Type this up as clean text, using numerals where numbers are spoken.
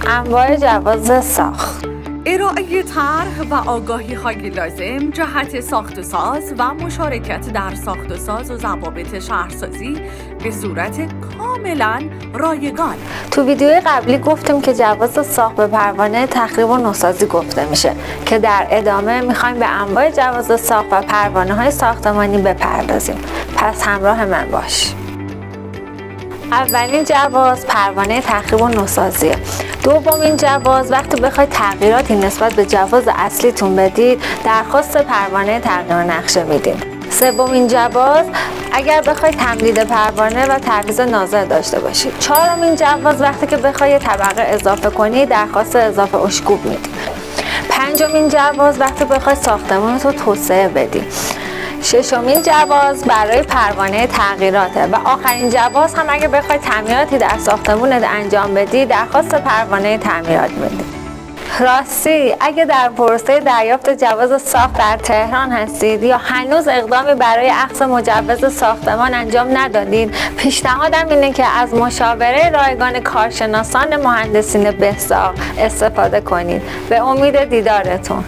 انواع جواز ساخت: ارائه طرح و آگاهی‌های لازم جهت ساخت و ساز و مشارکت در ساخت و ساز و ضوابط شهرسازی به صورت کاملا رایگان. تو ویدیوی قبلی گفتیم که جواز ساخت به پروانه تخریب و نوسازی گفته میشه که در ادامه میخوایم به انواع جواز ساخت و پروانه های ساختمانی بپردازیم. پس همراه من باش. اولین جواز پروانه تخریب و نوسازیه. دومین جواز وقتی بخواید تغییراتی نسبت به جواز اصلیتون بدید، درخواست پروانه تغییر نقشه میدید. سومین جواز اگر بخواید تمدید پروانه و تعویض ناظر داشته باشید. چهارمین جواز وقتی که بخواید طبقه اضافه کنید، درخواست اضافه اشکوب میدید. پنجمین جواز وقتی بخواید ساختمانتون توسعه بدید. ششمین جواز برای پروانه تغییراته و آخرین جواز هم اگه بخواید تعمیراتی در ساختمونت انجام بدی، درخواست پروانه تعمیرات میدی. راستی اگه در پروسه دریافت جواز ساخت در تهران هستید یا هنوز اقدامی برای اخذ مجوز ساختمان انجام ندادید، پیشنهادم اینه که از مشاوره رایگان کارشناسان مهندسین بهساخت استفاده کنید. به امید دیدارتون.